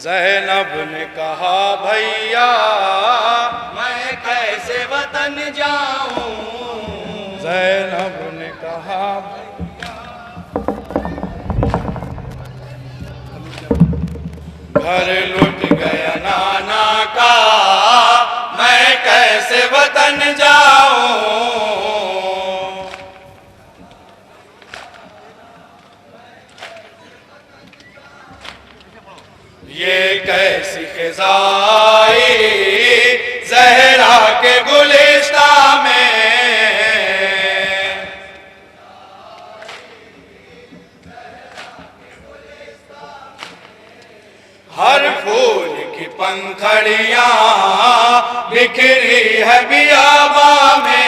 ज़ैनब ने कहा भैया मैं कैसे वतन जाऊं। ज़ैनब ने कहा घर लुट गया नाना का, मैं कैसे वतन जाऊं। ये कैसी ख़िज़ाई ज़हरा के गुलिस्ता में, हर फूल की पंखड़ियां बिखरी है बियाबा में।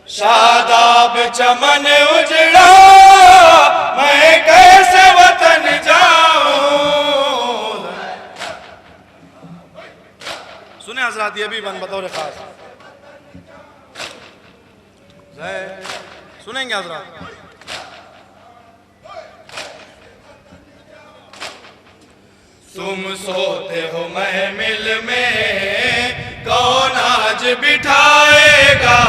शादाब चमन उजड़ा, मैं कैसे वतन जाऊं। सुने हजरात, ये भी बन बतौर खास सुनेंगे हजरात। तुम सोते हो महमिल में, कौन आज बिठाएगा।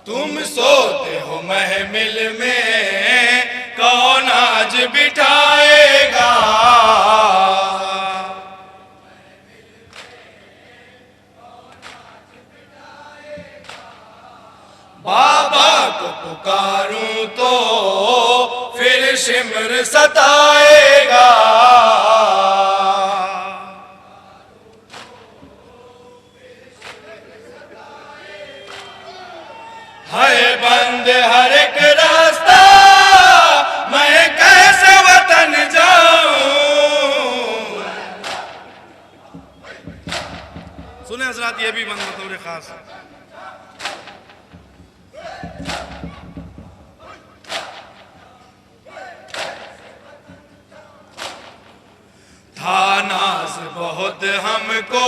तुम सोते हो महमिल में, कौन आज बिठाएगा। बाबा को पुकारूं तो फिर शिमर सताएगा। है बंद हर एक रास्ता, मैं कैसे वतन जाऊं। सुने हजरात, ये भी बंद बतौर खास था। नाज बहुत हमको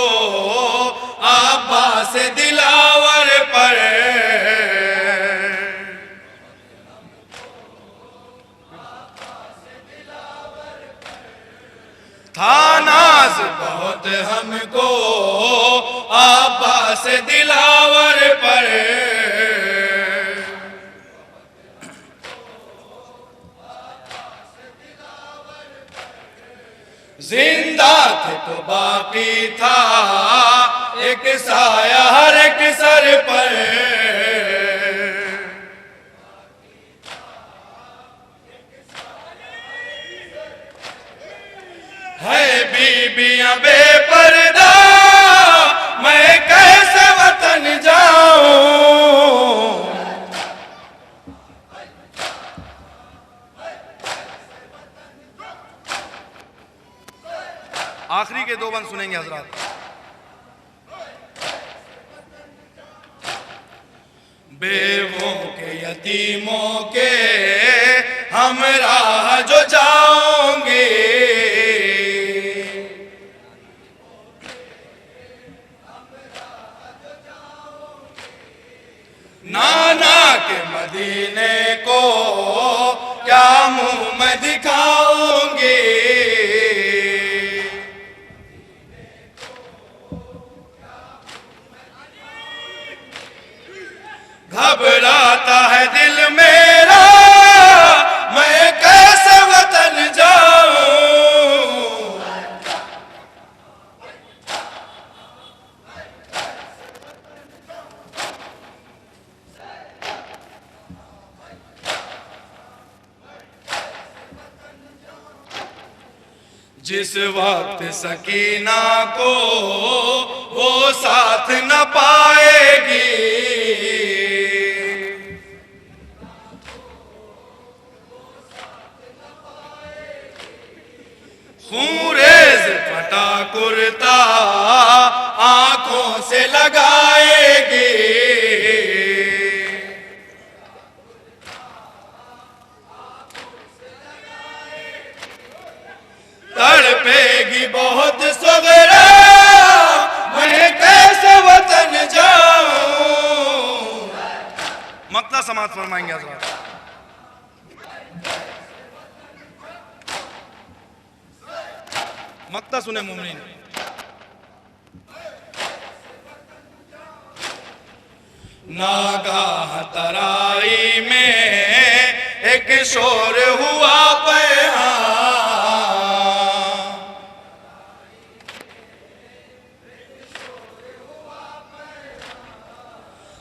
अब्बास दिलावर पर, था नाज बहुत हमको अब्बास दिलावर पर। जिंदा थे तो बाकी था एक साया हर एक सर पर। है बीबियां बेपर्दा, मैं कैसे वतन जाऊं। आखिरी के दो बंद सुनेंगे हजरात। बेवों के यतीमों के हमराह जो जाओगे, नाना के मदीने को क्या मुंह में दिखाओगे। घबराता है दिल मेरा, मैं कैसे वतन जाऊं। जिस वक्त सकीना को वो साथ न पाएगी, खूरेज फटा कुर्ता आंखों से लगाएगी। तड़पेगी बहुत सगरा, मैं कैसे वतन जाऊं। मक्ता समाज फरमाएंगे हजरत। मक्ता सुने मोमिनीन। नागाह तराई में एक शोर हुआ पैहां,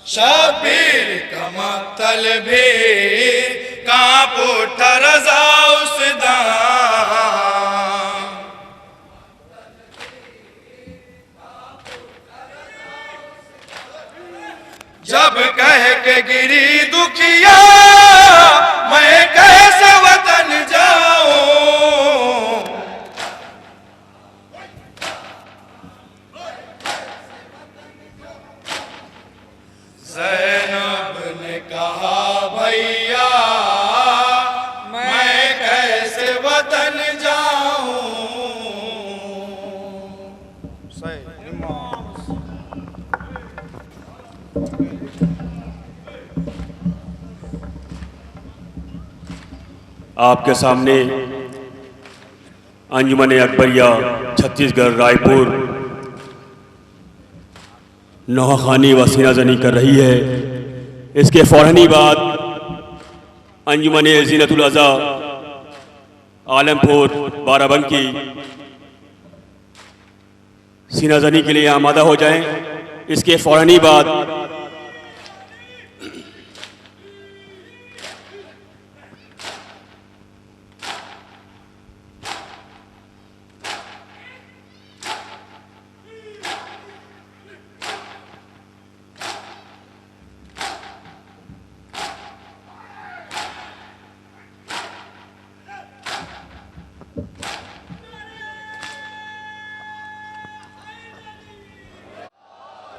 शबीर का मक्तल भी कांप उठा रज़ा उस दां। जब कह के गिरी दुखिया, मैं कैसे वतन जाऊं। ज़ैनब ने कहा भैया, मैं कैसे वतन जाऊं। आपके सामने अंजुमन अकबरिया छत्तीसगढ़ रायपुर नौखानी व सीनाजनी कर रही है। इसके फ़ौरनी बाद अंजुमन ज़ीनतुल अज़ा आलमपुर बाराबंकी सीनाजनी के लिए आमादा हो जाएं। इसके फ़ौरनी बाद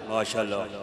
माशाअल्लाह।